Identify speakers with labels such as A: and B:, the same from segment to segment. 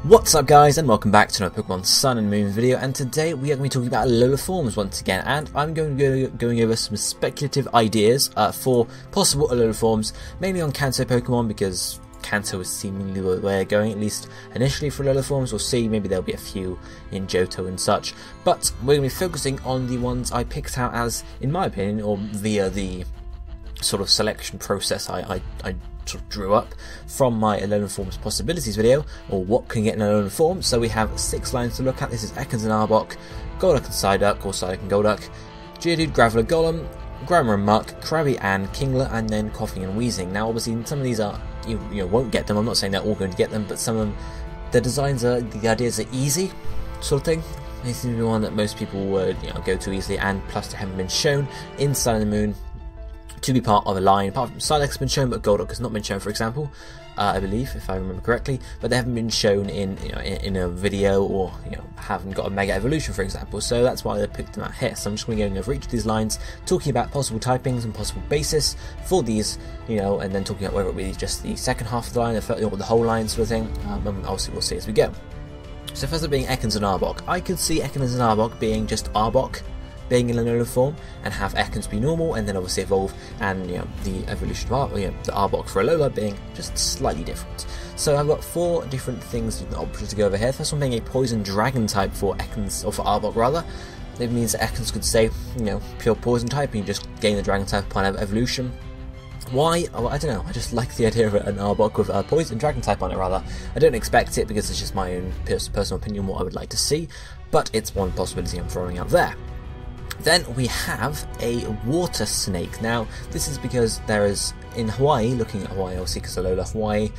A: What's up guys, and welcome back to another Pokemon Sun and Moon video, and today we are going to be talking about Alola Forms once again, and I'm going to be going over some speculative ideas for possible Alola Forms, mainly on Kanto Pokemon, because Kanto is seemingly where they're going, at least initially for Alola Forms. We'll see, maybe there'll be a few in Johto and such, but we're going to be focusing on the ones I picked out as, in my opinion, or via the sort of selection process I sort of drew up from my Alola Forms possibilities video, or what can get an Alola Form. So we have 6 lines to look at. This is Ekans and Arbok, Golduck and Psyduck, or Psyduck and Golduck, Geodude, Graveler, Golem, Grimer and Muck, Krabby and Kingler, and then Coughing and Wheezing. Now obviously some of these are, you won't get them, I'm not saying they're all going to get them, but some of them, the designs are, the ideas are easy, sort of thing. They seem to be one that most people would go to easily, and plus they haven't been shown in Sun and the Moon to be part of a line. Apart from Psyduck has been shown, but Golduck has not been shown, for example, I believe, if I remember correctly. But they haven't been shown in in a video, or haven't got a Mega Evolution, for example. So that's why I picked them out here. So I'm just going to go over each of these lines, talking about possible typings and possible basis for these, and then talking about whether it be just the second half of the line, or the whole line, sort of thing. Obviously, we'll see as we go. So first up being Ekans and Arbok. I could see Ekans and Arbok being just Arbok being in Alola form, and have Ekans be normal, and then obviously evolve, and the evolution of the Arbok for Alola being just slightly different. So I've got 4 different things, options to go over here. First one being a Poison Dragon type for Ekans, or for Arbok rather. It means that Ekans could stay, pure Poison type, and you just gain the Dragon type upon evolution. Why? Oh, I don't know, I just like the idea of an Arbok with a Poison Dragon type on it rather. I don't expect it, because it's just my own personal opinion, what I would like to see, but it's one possibility I'm throwing out there. Then we have a water snake. Now, this is because there is, in Hawaii, looking at Hawaii, obviously because Alola Hawaii,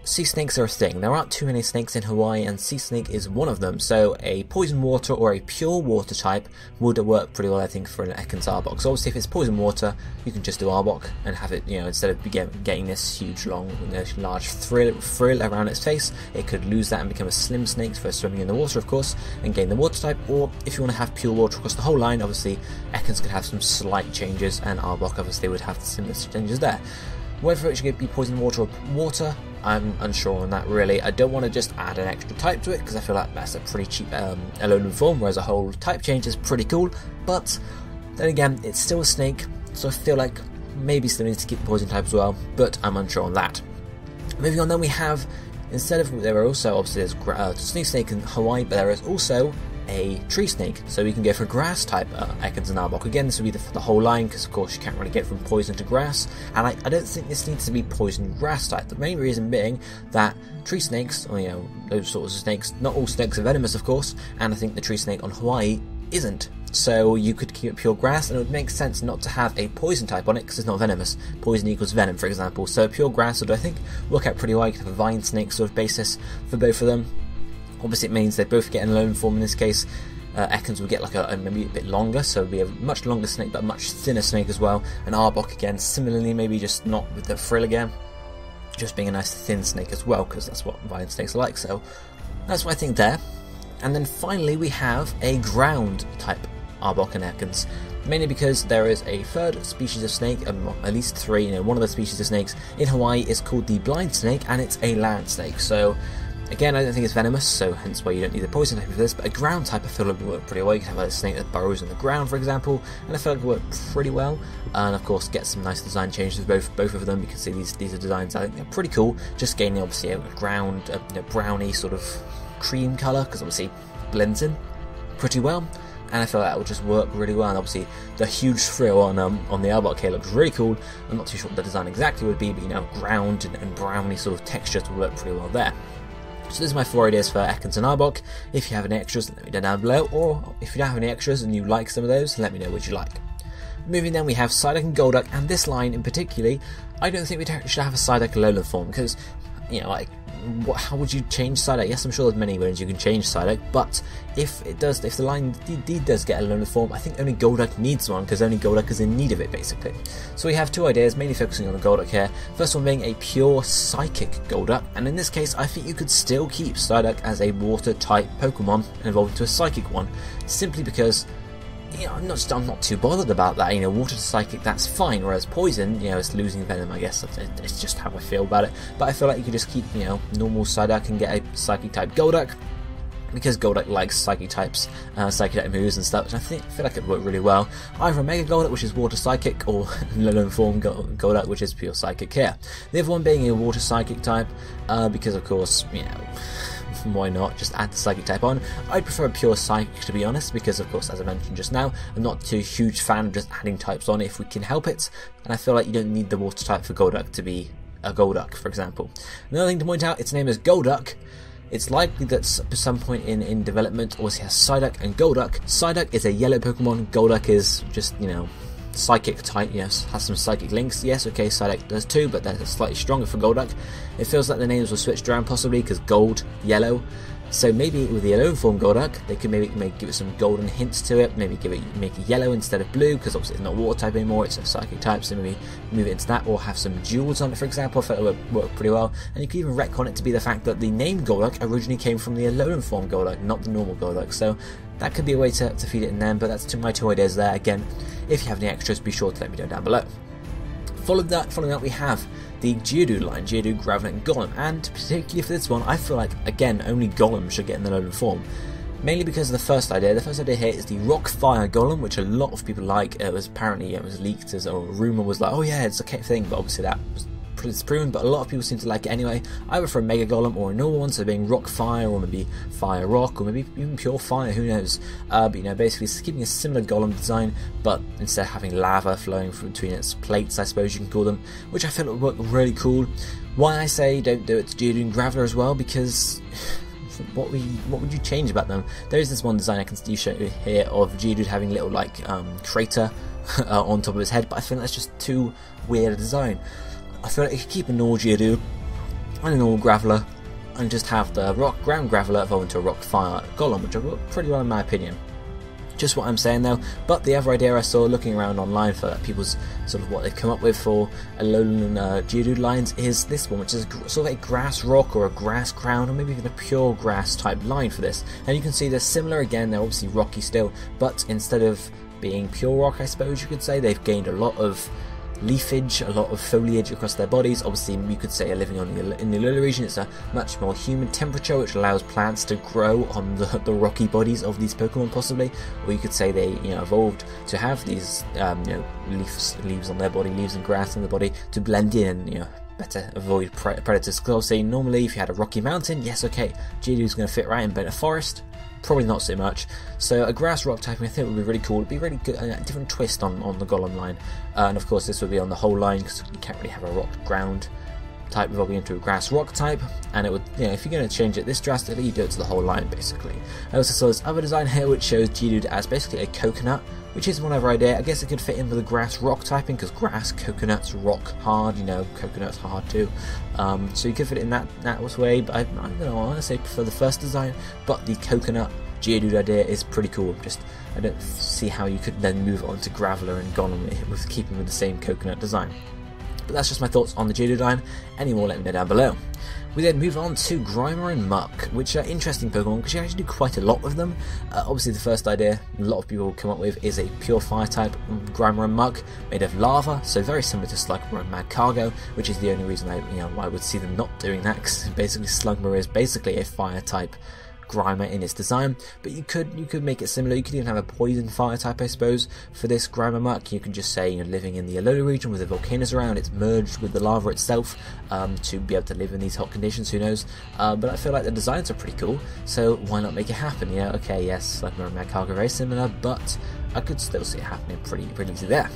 A: sea snakes are a thing. There aren't too many snakes in Hawaii, and sea snake is one of them. So a poison water or a pure water type would work pretty well, I think, for an Ekans Arbok. So obviously if it's poison water, you can just do Arbok and have it, instead of getting this huge, long, large frill around its face, it could lose that and become a slim snake for swimming in the water, of course, and gain the water type. Or if you want to have pure water across the whole line, obviously Ekans could have some slight changes, and Arbok obviously would have the similar changes there. Whether it should be poison water or water, I'm unsure on that really. I don't want to just add an extra type to it, because I feel like that's a pretty cheap Alolan form, whereas a whole type change is pretty cool. But then again, it's still a snake, so I feel like maybe still needs to keep the poison type as well, but I'm unsure on that. Moving on, then we have, instead of, there are also, obviously there's Sneak Snake in Hawaii, but there is also a tree snake, so we can go for grass type Ekans and Arbok. Again, this would be for the whole line, because of course you can't really get from poison to grass, and I don't think this needs to be poison grass type. The main reason being that tree snakes, or those sorts of snakes, not all snakes are venomous, of course, and I think the tree snake on Hawaii isn't. So you could keep it pure grass, and it would make sense not to have a poison type on it, because it's not venomous. Poison equals venom, for example. So pure grass would, I think, work out pretty well. You could have a vine snake sort of basis for both of them. Obviously it means they both get an Alolan form in this case. Ekans will get like maybe a bit longer, so it'll be a much longer snake, but a much thinner snake as well. And Arbok again, similarly, maybe just not with the frill again, just being a nice thin snake as well, because that's what vine snakes are like. So that's what I think there. And then finally we have a ground type Arbok and Ekans, mainly because there is a third species of snake, at least 3. One of the species of snakes in Hawaii is called the blind snake, and it's a land snake. So again, I don't think it's venomous, so hence why you don't need a poison type for this, but a ground type I feel like would work pretty well. You can have a snake that burrows in the ground, for example, and I feel like it would work pretty well. And of course get some nice design changes with both of them. You can see these are designs I think they're pretty cool, just gaining obviously a ground, browny sort of cream colour, because obviously blends in pretty well. And I feel like that would just work really well, and obviously the huge frill on the Arbok here looks really cool. I'm not too sure what the design exactly would be, but ground and browny sort of textures would work pretty well there. So these are my 4 ideas for Ekans and Arbok. If you have any extras, let me know down below, or if you don't have any extras and you like some of those, let me know what you like. Moving then, we have Psyduck and Golduck, and this line in particular, I don't think we should have a Psyduck Alola form, because, how would you change Psyduck? Yes, I'm sure there's many ways you can change Psyduck, but if the line indeed does get a Alola form, I think only Golduck needs one, because only Golduck is in need of it, basically. So we have 2 ideas, mainly focusing on the Golduck here. First one being a pure Psychic Golduck, and in this case, I think you could still keep Psyduck as a water-type Pokemon and evolve into a Psychic one, simply because you know, I'm not too bothered about that. You know, water to psychic, that's fine. Whereas poison, you know, it's losing venom. I guess it's just how I feel about it. But I feel like you could just keep, you know, normal Psyduck and get a psychic type Golduck, because Golduck likes psychic types, psychic type moves and stuff. And I feel like it would work really well. Either a Mega Golduck, which is water psychic, or Alolan Form Golduck, which is pure psychic here. The other one being a water psychic type, because of course, you know, why not just add the psychic type on. I'd prefer a pure psychic, to be honest, because of course, as I mentioned just now, I'm not too huge fan of just adding types on if we can help it, and I feel like you don't need the water type for Golduck to be a Golduck, for example. Another thing to point out, its name is Golduck. It's likely that at some point in development also has Psyduck and Golduck. Psyduck is a yellow Pokemon, Golduck is just, you know, psychic type, yes, has some psychic links, yes, okay, Psyduck does too, but they're slightly stronger for Golduck. It feels like the names were switched around possibly, because gold, yellow, so maybe with the Alolan Form Golduck, they could maybe give it some golden hints to it, maybe make it yellow instead of blue, because obviously it's not water type anymore, it's a psychic type, so maybe move it into that, or have some jewels on it, for example. I thought it would work pretty well, and you could even retcon it to be the fact that the name Golduck originally came from the Alolan Form Golduck, not the normal Golduck, so that could be a way to feed it in there, but that's my two ideas there. Again, if you have any extras, be sure to let me know down below. Following that, we have the Geodude line, Geodude, Graveler, and Golem, and particularly for this one, I feel like, again, only Golem should get in the Alolan form. Mainly because of the first idea. The first idea here is the Rock Fire Golem, which a lot of people like. It was apparently, it was leaked as a rumour was like, oh yeah, it's a thing, but obviously that was proven, but a lot of people seem to like it anyway, either for a Mega Golem or a normal one, so being Rock Fire, or maybe Fire Rock, or maybe even Pure Fire, who knows. But you know, basically it's keeping a similar Golem design, but instead of having lava flowing from between its plates, I suppose you can call them, which I feel would work really cool. Why I say don't do it to Geodude and Graveler as well, because what would you change about them? There is this one design I can show you here of Geodude having a little like crater on top of his head, but I think that's just too weird a design. I feel like you could keep a normal Geodude and a normal Graveler, and just have the ground Graveler evolve into a Rock Fire Golem, which would work pretty well in my opinion. Just what I'm saying though. But the other idea I saw looking around online for people's sort of what they've come up with for Alolan Geodude lines is this one, which is sort of a grass rock or a grass crown, or maybe even a pure grass type line for this. And you can see they're similar again, they're obviously rocky still, but instead of being pure rock, I suppose you could say, they've gained a lot of leafage, a lot of foliage across their bodies. Obviously you could say living in the Alola region, it's a much more humid temperature, which allows plants to grow on the rocky bodies of these Pokemon possibly, or you could say they, you know, evolved to have these you know, leaves on their body, leaves and grass on their body to blend in and, you know, better avoid predators. Because obviously normally if you had a rocky mountain, yes, okay, Geodude's going to fit right in, but a forest, probably not so much. So a grass rock typing I think would be really cool. It'd be really good, a different twist on the Golem line, and of course this would be on the whole line, because you can't really have a rock ground type evolving into a grass rock type, and it would, you know, if you're going to change it this drastically, you do it to the whole line basically. I also saw this other design here which shows Geodude as basically a coconut, which is one other idea. I guess it could fit in with the grass rock typing, because grass, coconuts, rock, hard, you know, coconuts hard too. So you could fit it in that way, but I don't know, I want to say prefer the first design, but the coconut Geodude idea is pretty cool. Just, I don't see how you could then move on to Graveler and Golem with keeping with the same coconut design. But that's just my thoughts on the Geodude line. Any more, let me know down below. We then move on to Grimer and Muck, which are interesting Pokemon because you actually do quite a lot with them. Obviously the first idea a lot of people come up with is a pure fire type Grimer and Muck made of lava, so very similar to Slugma and Magcargo, which is the only reason I would see them not doing that, because basically Slugma is basically a fire type Grimer in its design, but you could make it similar. You could even have a poison fire type, I suppose, for this Grimer Muck. You can just say, you know, living in the Alola region with the volcanoes around, it's merged with the lava itself to be able to live in these hot conditions, who knows. But I feel like the designs are pretty cool, so why not make it happen? You know, okay, yes, like Magcargo are very similar, but I could still see it happening pretty easily there.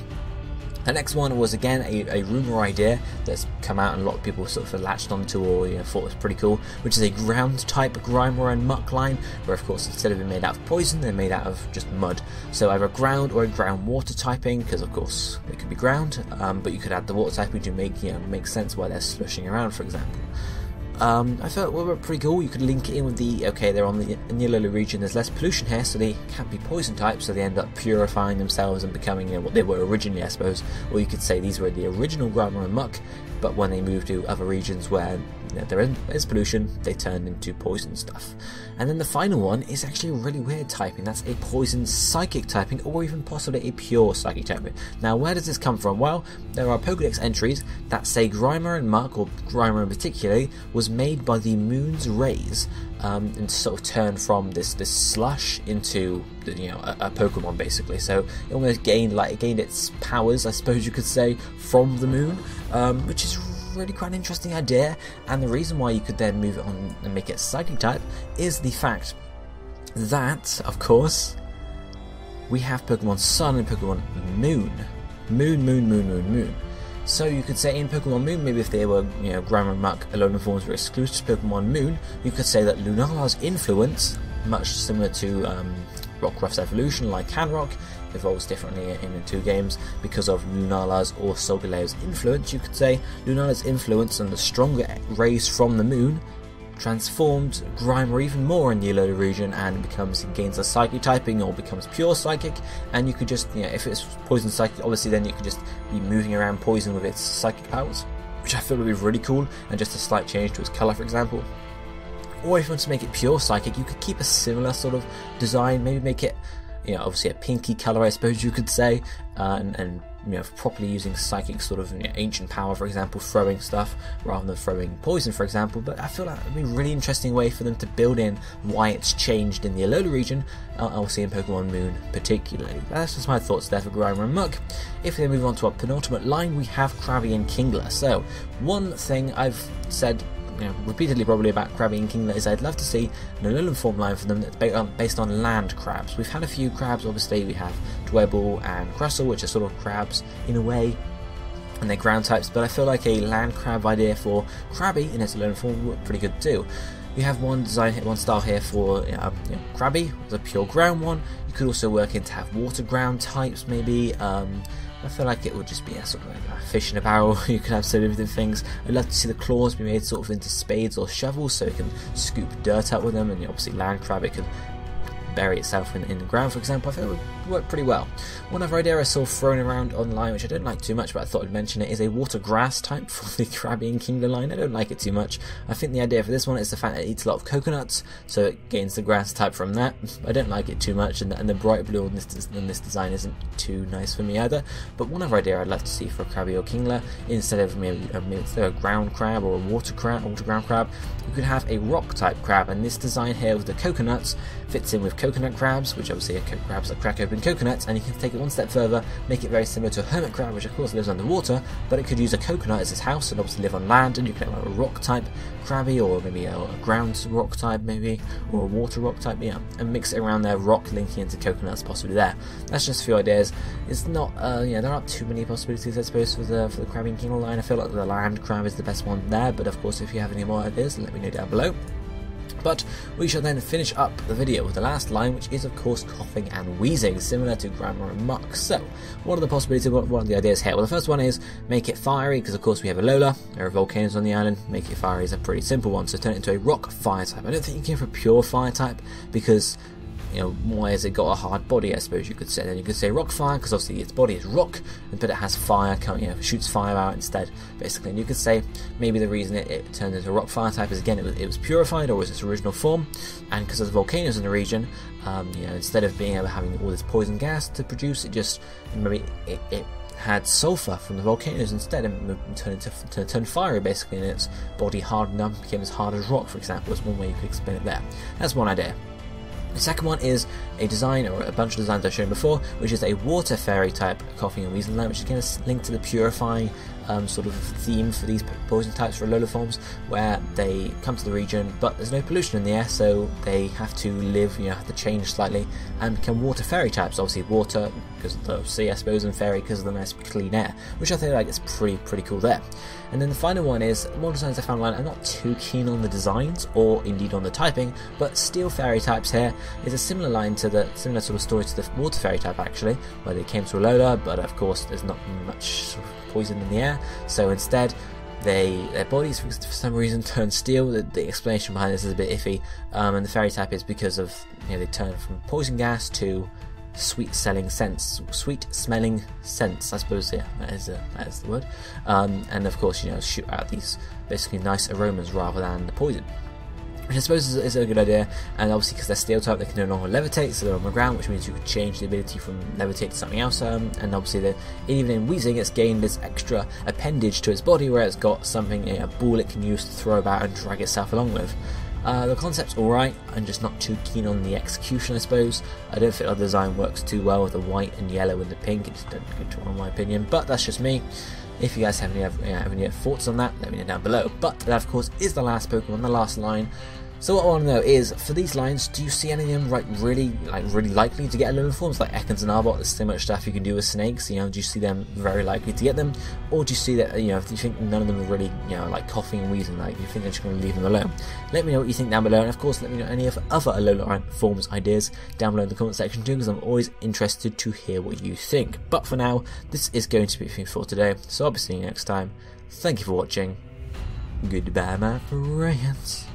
A: The next one was again a rumour idea that's come out and a lot of people sort of latched onto, or thought was pretty cool, which is a ground type Grimer and Muck line, where of course instead of being made out of poison, they're made out of just mud. So either ground or a ground water typing, because of course they could be ground, but you could add the water typing to make sense while they're slushing around, for example. I felt they were pretty cool. You could link it in with the, okay, they're in the Alola region, there's less pollution here, so they can't be poison types, so they end up purifying themselves and becoming what they were originally, I suppose. Or you could say these were the original Grimer and Muck, but when they move to other regions where there is pollution, they turn into poison stuff. And then the final one is actually a really weird typing. That's a poison psychic typing, or even possibly a pure psychic typing. Now, where does this come from? Well, there are Pokedex entries that say Grimer and Muck, or Grimer in particular, was made by the moon's rays, and sort of turn from this slush into a Pokemon basically. So it almost gained its powers, I suppose you could say, from the moon, which is really quite an interesting idea. And the reason why you could then move it on and make it psychic type is the fact that, of course, we have Pokemon Sun and Pokemon Moon. Moon. So you could say in Pokemon Moon, maybe if they were, Grimer and Muck, Alola Forms were exclusive to Pokemon Moon, you could say that Lunala's influence, much similar to Rockruff's evolution, like Canrock, evolves differently in the two games because of Lunala's or Solgaleo's influence. You could say Lunala's influence and the stronger rays from the moon transformed Grimer even more in the Alola region, and gains a psychic typing or becomes pure psychic. And you could just, if it's poison psychic, obviously then you could just be moving around poison with its psychic powers, which I feel would be really cool, and just a slight change to its colour, for example. Or if you want to make it pure psychic, you could keep a similar sort of design, maybe make it obviously a pinky colour, I suppose you could say, and properly using psychic sort of ancient power, for example, throwing stuff rather than throwing poison, for example. But I feel like it would be a really interesting way for them to build in why it's changed in the Alola region, obviously in Pokemon Moon particularly. That's just my thoughts there for Grimer and Muck. If we move on to our penultimate line, we have Krabby and Kingler. So one thing I've said repeatedly probably about Krabby and Kingler is I'd love to see an Alolan form line for them that's based on land crabs. We've had a few crabs, obviously we have Dwebble and Crustle, which are sort of crabs in a way, and they're ground types, but I feel like a land crab idea for Krabby in its Alolan form would be pretty good too. You have one style here for Krabby, the pure ground one. You could also work in to have water ground types maybe. I feel like it would just be a sort of like a fish in a barrel. You could have so many different things. I'd love to see the claws be made sort of into spades or shovels, so it can scoop dirt out with them, and obviously land crab, it could bury itself in the ground, for example. I feel it would work pretty well. One other idea I saw thrown around online, which I don't like too much, but I thought I'd mention it, is a water grass type for the Krabby and Kingler line. I don't like it too much. I think the idea for this one is the fact that it eats a lot of coconuts, so it gains the grass type from that. I don't like it too much, and the bright blue on this design isn't too nice for me either. But one other idea I'd love to see for a Krabby or Kingler, instead of a ground crab or a water ground crab, you could have a rock type crab, and this design here with the coconuts fits in with coconut crabs, which obviously are crabs that crack open coconuts, and you can take it one step further, make it very similar to a hermit crab, which of course lives underwater, but it could use a coconut as its house and obviously live on land, and you can have a rock type Krabby, or maybe a ground rock type maybe, or a water rock type, and mix it around there, rock linking into coconuts possibly there. That's just a few ideas. It's not, there aren't too many possibilities I suppose for the Krabby and Kingler line. I feel like the land crab is the best one there, but of course if you have any more ideas, let me know down below. But we shall then finish up the video with the last line, which is of course coughing and wheezing, similar to Grimer and Muck. So, what are the possibilities, what are the ideas here? Well, the first one is make it fiery, because of course we have Alola, there are volcanoes on the island. Make it fiery is a pretty simple one, so turn it into a rock fire type. I don't think you can have a pure fire type, because why has it got a hard body, I suppose you could say. Then you could say rock fire, because obviously its body is rock, but it has fire coming, shoots fire out instead, basically. And you could say maybe the reason it turned into a rock fire type is, again, it was purified, or was its original form, and because of the volcanoes in the region, instead of being able to having all this poison gas to produce, it just maybe it had sulfur from the volcanoes instead, and turned fiery basically, and its body hardened up, became as hard as rock, for example. Is one way you could explain it there. That's one idea. The second one is a design, or a bunch of designs I've shown before, which is a water fairy type coughing and wheezing line, which is kind of linked to the purifying sort of theme for these poison types for Alola Forms, where they come to the region but there's no pollution in the air, so they have to live, have to change slightly and become water fairy types. Obviously water because of the sea, I suppose, and fairy because of the nice clean air, which I think is pretty cool there. And then the final one is more designs I found online. I'm not too keen on the designs or indeed on the typing, but steel fairy types here is a similar line to the similar sort of story to the water fairy type actually, where they came to Alola, but of course there's not much sort of poison in the air, so instead their bodies for some reason turn steel. The explanation behind this is a bit iffy, and the fairy type is because of they turn from poison gas to sweet smelling scents, I suppose. Yeah, that is the word. And of course, shoot out these basically nice aromas rather than the poison, which I suppose is a good idea. And obviously, because they're steel type, they can no longer levitate, so they're on the ground, which means you could change the ability from levitate to something else. And obviously, even in Weezing, it's gained this extra appendage to its body where it's got something, a ball it can use to throw about and drag itself along with. The concept's alright, I'm just not too keen on the execution, I suppose. I don't think the design works too well with the white and yellow and the pink. It just doesn't go too well in my opinion, but that's just me. If you guys have any thoughts on that, let me know down below. But that, of course, is the last Pokemon, the last line. So what I want to know is, for these lines, do you see any of them really likely to get Alola Forms, like Ekans and Arbok? There's so much stuff you can do with snakes. Do you see them very likely to get them, or do you see that do you think none of them are really like coughing and wheezing? Like, you think they're just going to leave them alone? Let me know what you think down below, and of course, let me know any of other Alola Forms ideas down below in the comment section too, because I'm always interested to hear what you think. But for now, this is going to be everything for today. So I'll be seeing you next time. Thank you for watching. Goodbye, my friends.